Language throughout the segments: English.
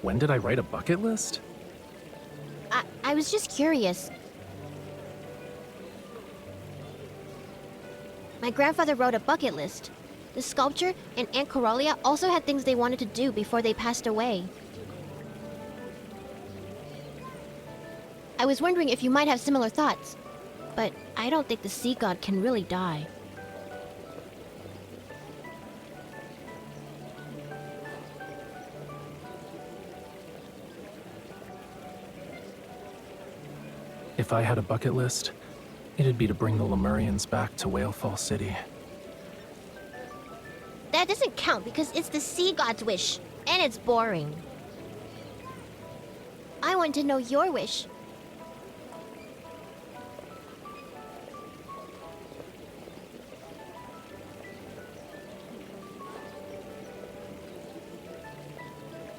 When did I write a bucket list? I was just curious. My grandfather wrote a bucket list. The sculpture and Aunt Coralia also had things they wanted to do before they passed away. I was wondering if you might have similar thoughts, but I don't think the sea god can really die. If I had a bucket list, it'd be to bring the Lemurians back to Whalefall City. That doesn't count because it's the sea god's wish, and it's boring. I want to know your wish.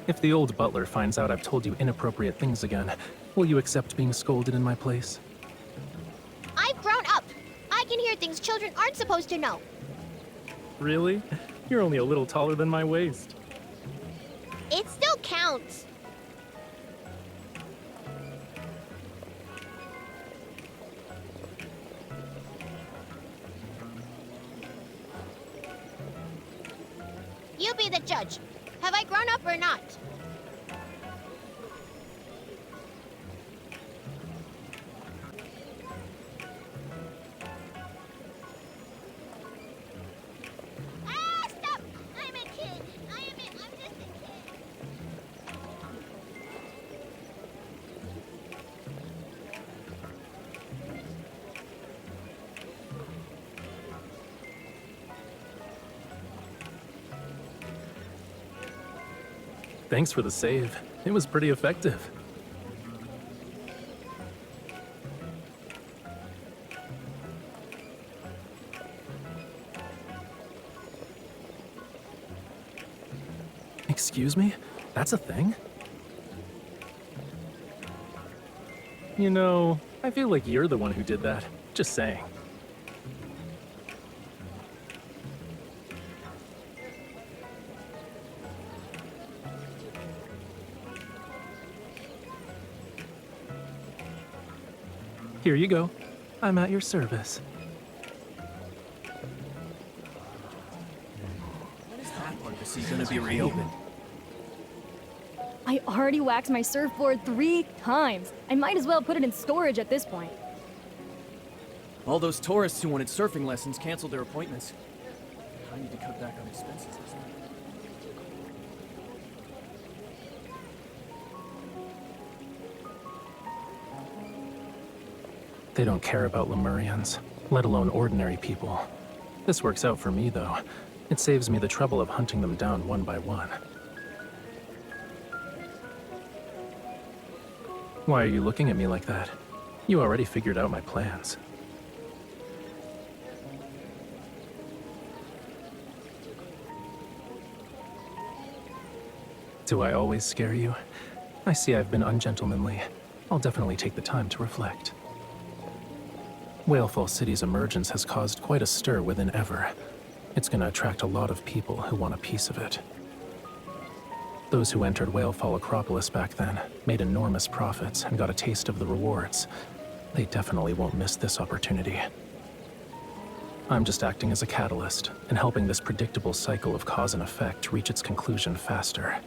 If the old butler finds out I've told you inappropriate things again, will you accept being scolded in my place? I've grown up. I can hear things children aren't supposed to know. Really? You're only a little taller than my waist. It still counts. You be the judge. Have I grown up or not? Ah, stop! I'm a kid. I'm just a kid. Thanks for the save. It was pretty effective. Excuse me? That's a thing? You know, I feel like you're the one who did that. Just saying. Here you go. I'm at your service. When is that part of the sea gonna be reopened? I already waxed my surfboard 3 times. I might as well put it in storage at this point. All those tourists who wanted surfing lessons canceled their appointments. I need to cut back on expenses. They don't care about Lemurians, let alone ordinary people. This works out for me, though. It saves me the trouble of hunting them down one by one. Why are you looking at me like that? You already figured out my plans. Do I always scare you? I see I've been ungentlemanly. I'll definitely take the time to reflect. Whalefall City's emergence has caused quite a stir within Ever. It's gonna attract a lot of people who want a piece of it. Those who entered Whalefall Acropolis back then made enormous profits and got a taste of the rewards. They definitely won't miss this opportunity. I'm just acting as a catalyst and helping this predictable cycle of cause and effect reach its conclusion faster.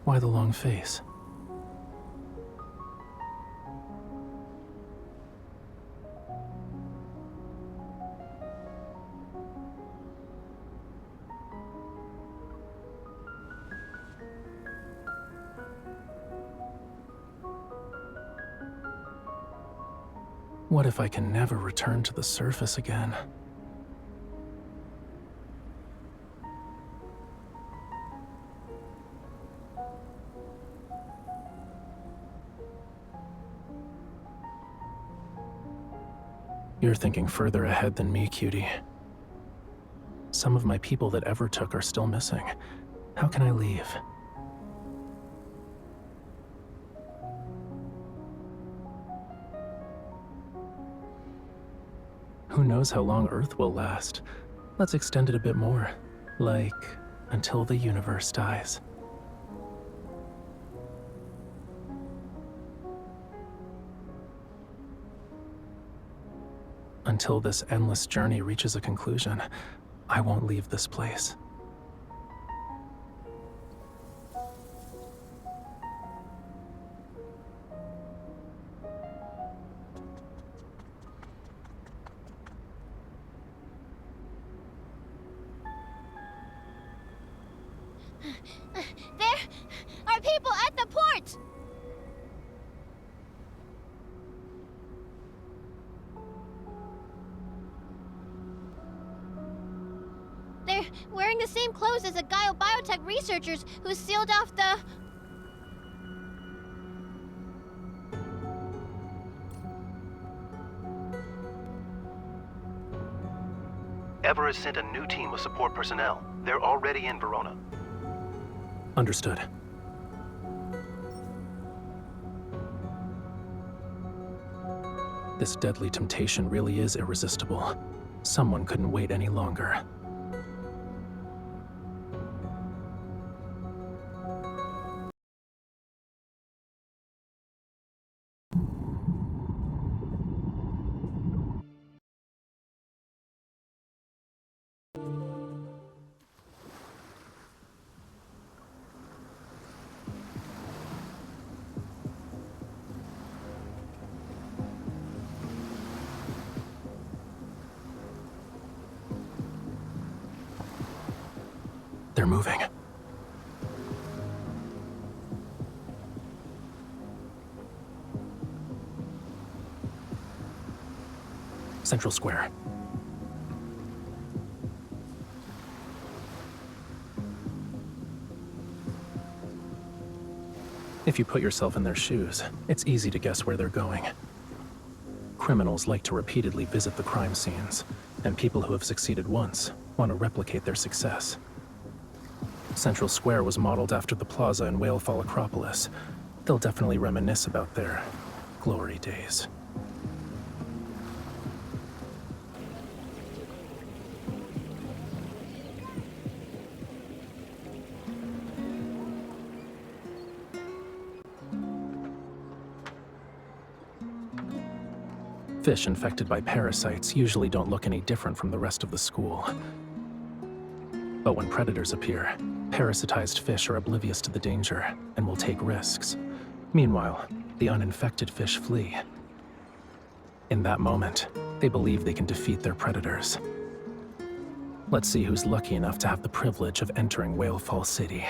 Why the long face? What if I can never return to the surface again? You're thinking further ahead than me, cutie. Some of my people that ever took are still missing. How can I leave? Who knows how long Earth will last? Let's extend it a bit more. Like, until the universe dies. Until this endless journey reaches a conclusion, I won't leave this place. There are people at the port! They're wearing the same clothes as the Gaio Biotech researchers who sealed off the... Ever has sent a new team of support personnel. They're already in Verona. Understood. This deadly temptation really is irresistible. Someone couldn't wait any longer. They're moving. Central Square. If you put yourself in their shoes, it's easy to guess where they're going. Criminals like to repeatedly visit the crime scenes, and people who have succeeded once want to replicate their success. Central Square was modeled after the plaza in Whalefall Acropolis. They'll definitely reminisce about their glory days. Fish infected by parasites usually don't look any different from the rest of the school. But when predators appear, parasitized fish are oblivious to the danger and will take risks. Meanwhile, the uninfected fish flee. In that moment, they believe they can defeat their predators. Let's see who's lucky enough to have the privilege of entering Whalefall City.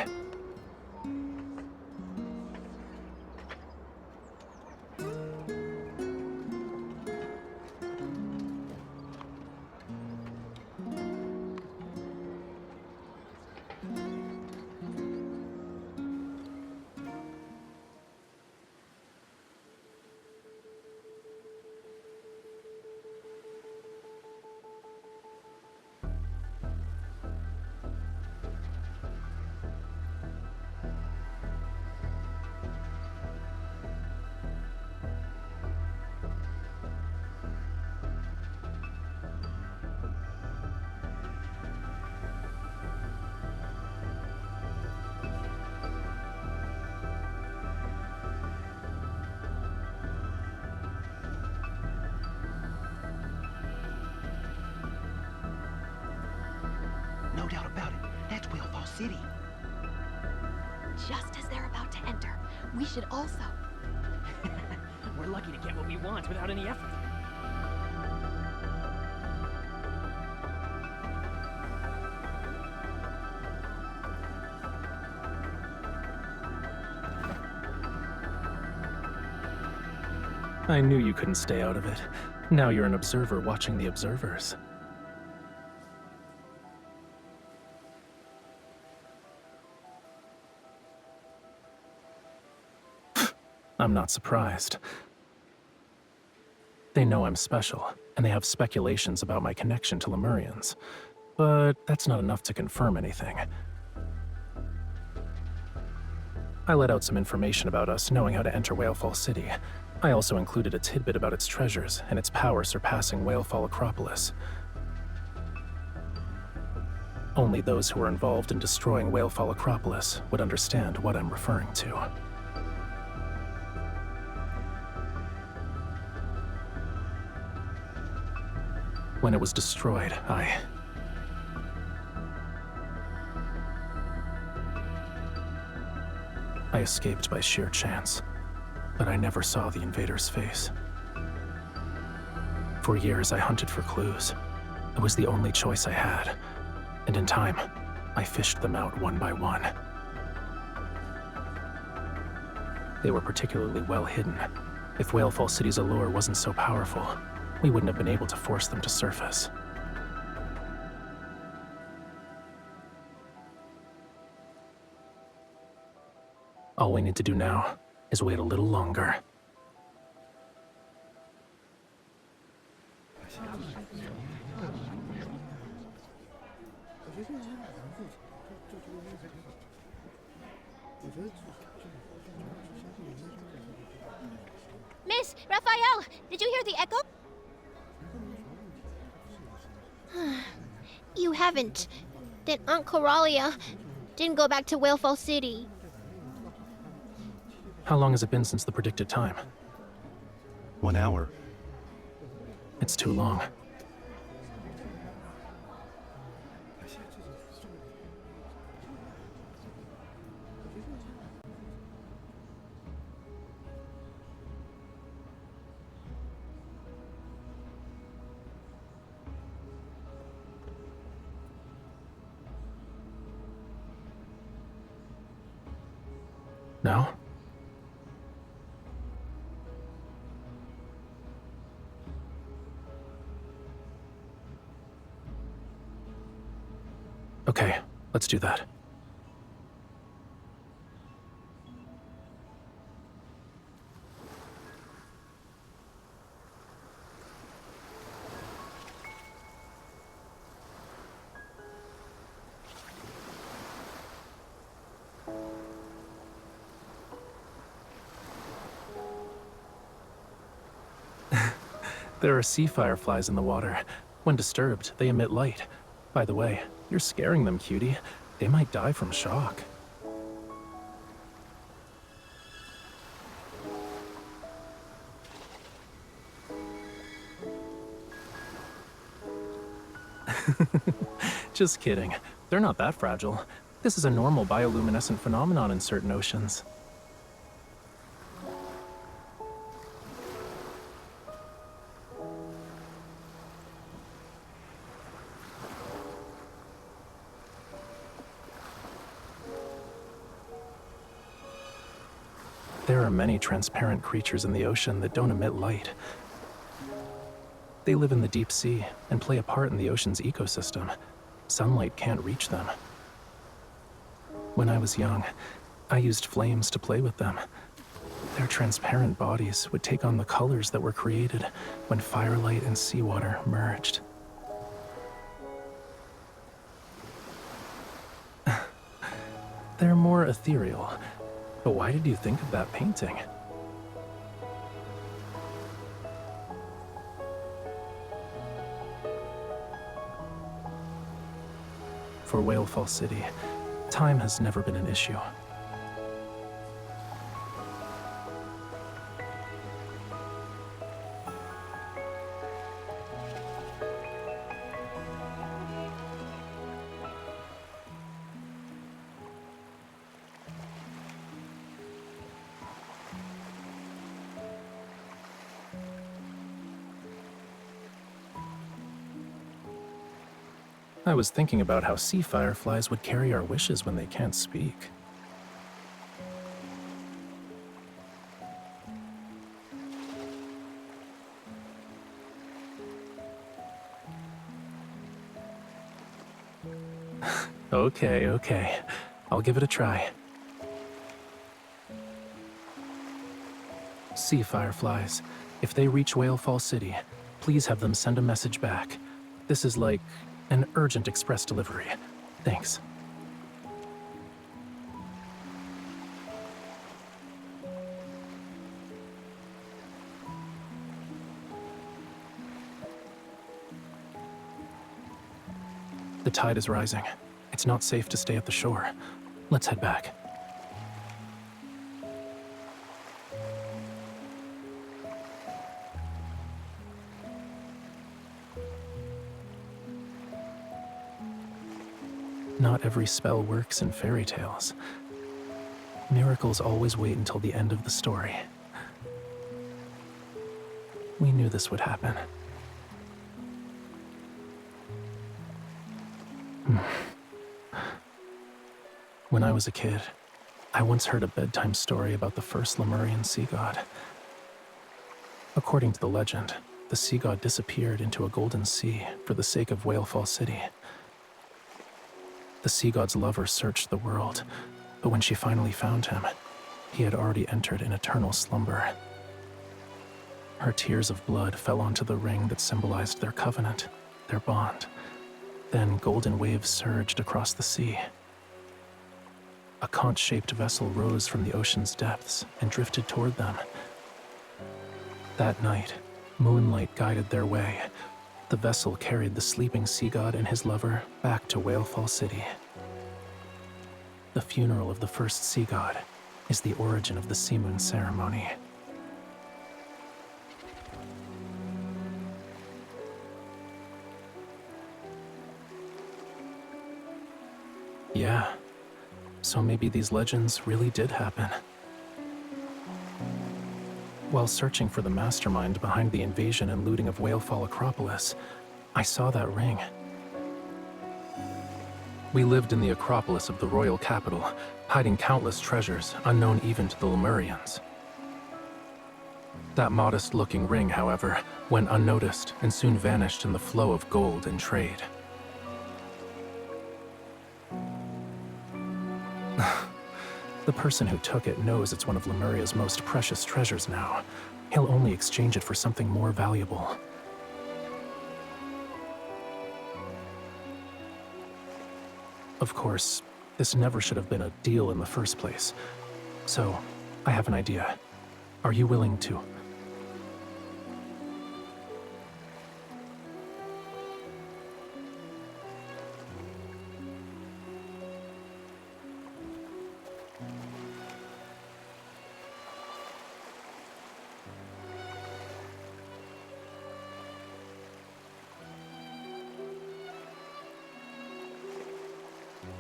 No doubt about it. That's Whalefall City. Just as they're about to enter, we should also... We're lucky to get what we want without any effort. I knew you couldn't stay out of it. Now you're an observer watching the observers. I'm not surprised. They know I'm special, and they have speculations about my connection to Lemurians. But that's not enough to confirm anything. I let out some information about us knowing how to enter Whalefall City. I also included a tidbit about its treasures and its power surpassing Whalefall Acropolis. Only those who were involved in destroying Whalefall Acropolis would understand what I'm referring to. When it was destroyed, I escaped by sheer chance, but I never saw the invader's face. For years, I hunted for clues. It was the only choice I had, and in time, I fished them out one by one. They were particularly well hidden. If Whalefall City's allure wasn't so powerful, we wouldn't have been able to force them to surface. All we need to do now is wait a little longer. Miss, Raphael, did you hear the echo? You haven't. Then Aunt Coralia didn't go back to Whalefall City. How long has it been since the predicted time? 1 hour. It's too long. No? Okay, let's do that. There are sea fireflies in the water. When disturbed, they emit light. By the way, you're scaring them, cutie. They might die from shock. Just kidding. They're not that fragile. This is a normal bioluminescent phenomenon in certain oceans. There are many transparent creatures in the ocean that don't emit light. They live in the deep sea and play a part in the ocean's ecosystem. Sunlight can't reach them. When I was young, I used flames to play with them. Their transparent bodies would take on the colors that were created when firelight and seawater merged. They're more ethereal. But why did you think of that painting? For Whalefall City, time has never been an issue. I was thinking about how sea fireflies would carry our wishes when they can't speak. Okay. I'll give it a try. Sea fireflies. If they reach Whalefall City, Please have them send a message back. This is like an urgent express delivery. Thanks. The tide is rising. It's not safe to stay at the shore. Let's head back. Not every spell works in fairy tales. Miracles always wait until the end of the story. We knew this would happen. When I was a kid, I once heard a bedtime story about the first Lemurian sea god. According to the legend, the sea god disappeared into a golden sea for the sake of Whalefall City. The sea god's lover searched the world, but when she finally found him, he had already entered an eternal slumber. Her tears of blood fell onto the ring that symbolized their covenant, their bond. Then golden waves surged across the sea. A conch-shaped vessel rose from the ocean's depths and drifted toward them. That night, moonlight guided their way. The vessel carried the sleeping sea god and his lover back to Whalefall City. The funeral of the first sea god is the origin of the sea moon ceremony. Yeah, so maybe these legends really did happen. While searching for the mastermind behind the invasion and looting of Whalefall Acropolis, I saw that ring. We lived in the Acropolis of the royal capital, hiding countless treasures unknown even to the Lemurians. That modest-looking ring, however, went unnoticed and soon vanished in the flow of gold and trade. The person who took it knows it's one of Lemuria's most precious treasures now. He'll only exchange it for something more valuable. Of course, this never should have been a deal in the first place. So, I have an idea. Are you willing to?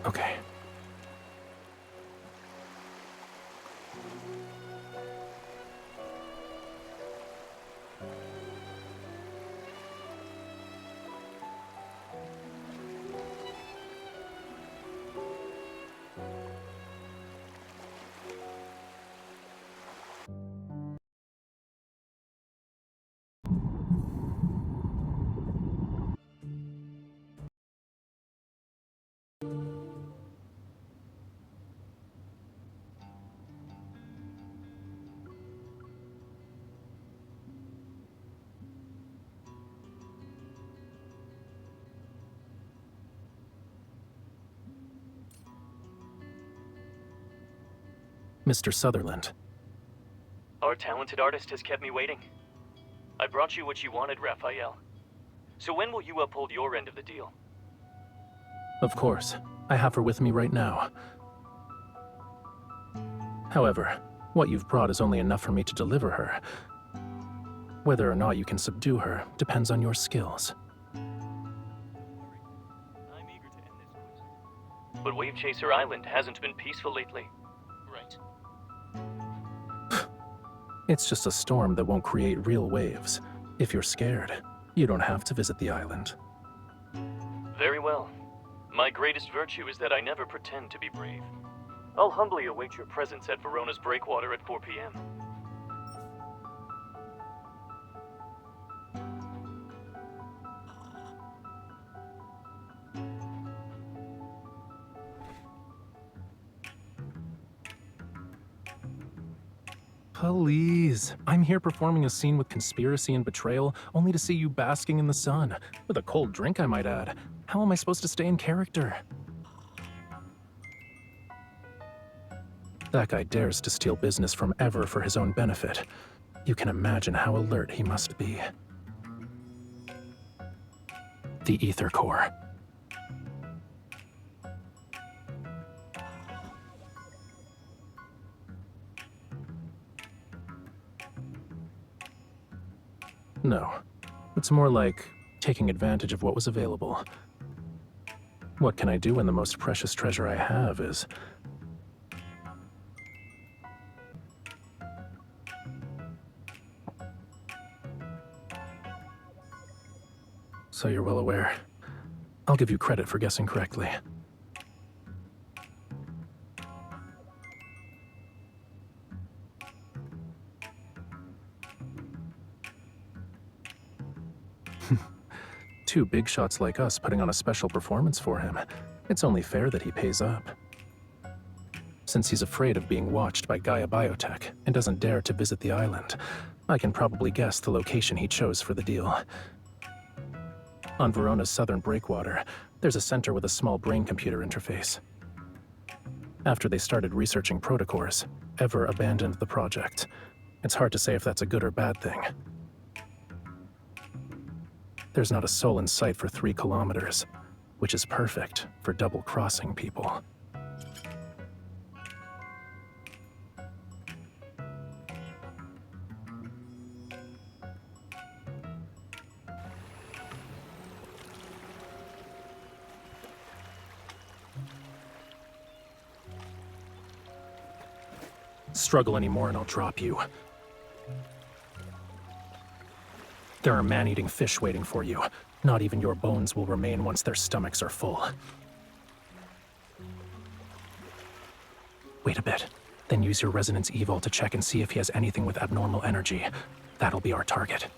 Okay. Mr. Sutherland. Our talented artist has kept me waiting. I brought you what you wanted, Raphael. So when will you uphold your end of the deal? Of course. I have her with me right now. However, what you've brought is only enough for me to deliver her. Whether or not you can subdue her depends on your skills. I'm eager to end this quickly. But Wave Chaser Island hasn't been peaceful lately. Right. It's just a storm that won't create real waves. If you're scared, you don't have to visit the island. Very well. My greatest virtue is that I never pretend to be brave. I'll humbly await your presence at Verona's Breakwater at 4 p.m. Please. I'm here performing a scene with conspiracy and betrayal, only to see you basking in the sun. With a cold drink, I might add. How am I supposed to stay in character? That guy dares to steal business from Ever for his own benefit. You can imagine how alert he must be. The Ether Core. No. It's more like taking advantage of what was available. What can I do when the most precious treasure I have is... So you're well aware. I'll give you credit for guessing correctly. Two big shots like us putting on a special performance for him. It's only fair that he pays up. Since he's afraid of being watched by Gaia Biotech and doesn't dare to visit the island, I can probably guess the location he chose for the deal. On Verona's southern breakwater, there's a center with a small brain computer interface. After they started researching protocores, Ever abandoned the project. It's hard to say if that's a good or bad thing. There's not a soul in sight for 3 kilometers, which is perfect for double-crossing people. Struggle anymore and I'll drop you. There are man-eating fish waiting for you. Not even your bones will remain once their stomachs are full. Wait a bit. Then use your resonance evil to check and see if he has anything with abnormal energy. That'll be our target.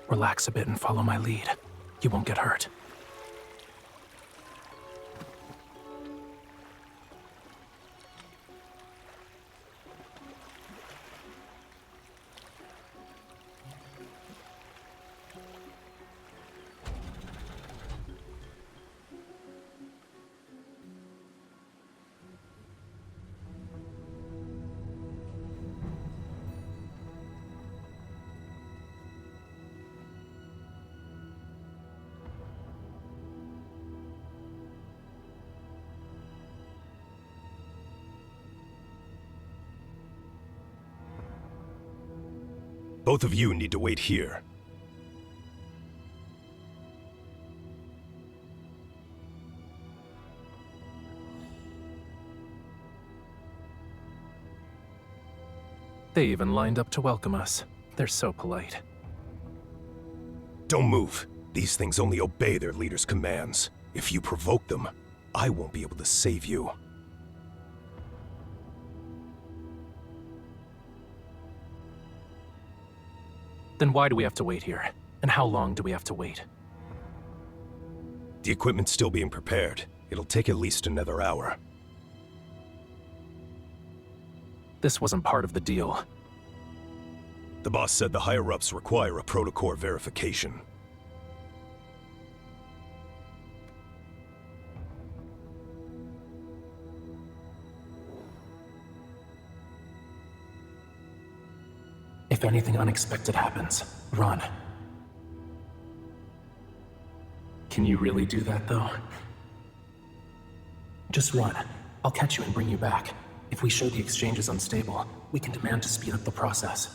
Relax a bit and follow my lead. You won't get hurt. Both of you need to wait here. They even lined up to welcome us. They're so polite. Don't move. These things only obey their leader's commands. If you provoke them, I won't be able to save you. Then why do we have to wait here? And how long do we have to wait? The equipment's still being prepared. It'll take at least another hour. This wasn't part of the deal. The boss said the higher-ups require a protocol verification. If anything unexpected happens, run. Can you really do that, though? Just run. I'll catch you and bring you back. If we show the exchange is unstable, we can demand to speed up the process.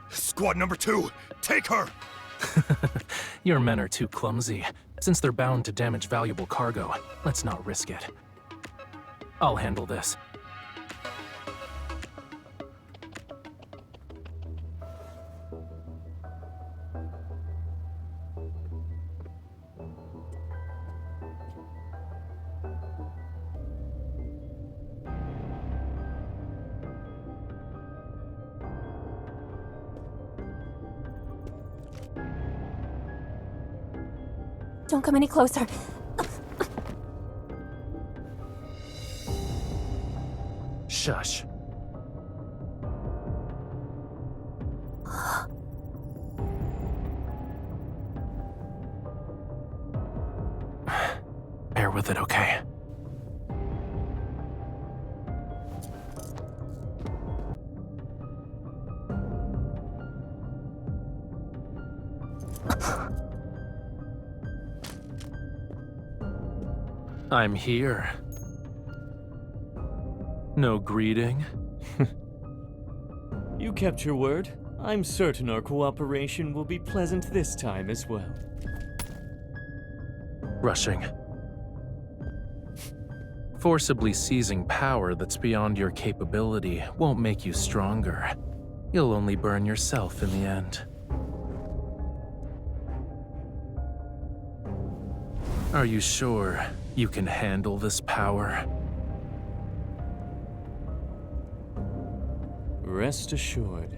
Squad number 2, take her! Your men are too clumsy. Since they're bound to damage valuable cargo, let's not risk it. I'll handle this. Don't come any closer. Shush. Bear with it, okay? I'm here. No greeting? You kept your word. I'm certain our cooperation will be pleasant this time as well. Rushing. Forcibly seizing power that's beyond your capability won't make you stronger. You'll only burn yourself in the end. Are you sure you can handle this power? Rest assured,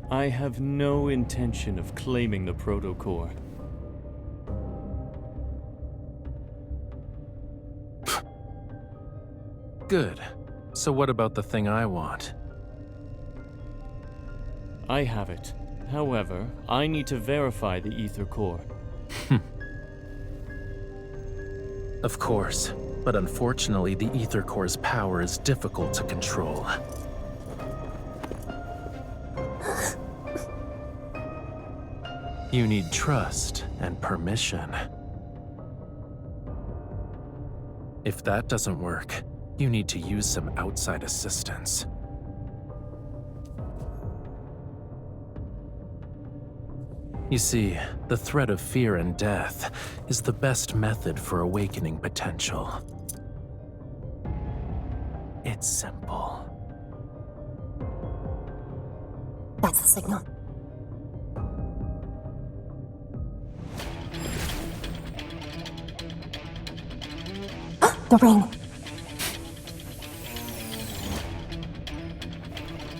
I have no intention of claiming the Protocore. Good. So what about the thing I want? I have it. However, I need to verify the Ether Core. Of course, but unfortunately the Ether Core's power is difficult to control. You need trust and permission. If that doesn't work, you need to use some outside assistance. You see, the threat of fear and death is the best method for awakening potential. It's simple. That's the signal. The ring.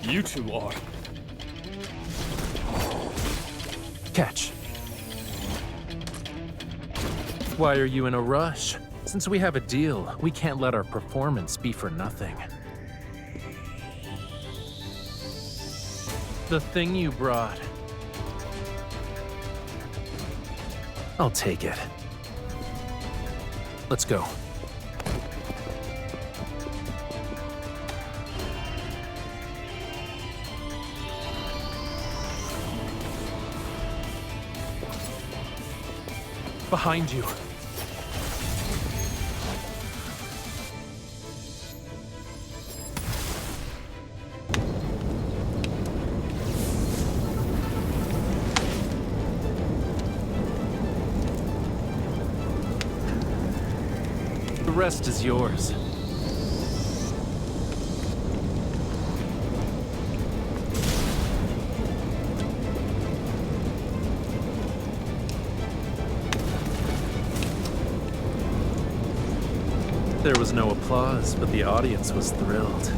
You two are. Catch. Why are you in a rush? Since we have a deal, we can't let our performance be for nothing. The thing you brought. I'll take it. Let's go. Behind you. The rest is yours. There was no applause, but the audience was thrilled.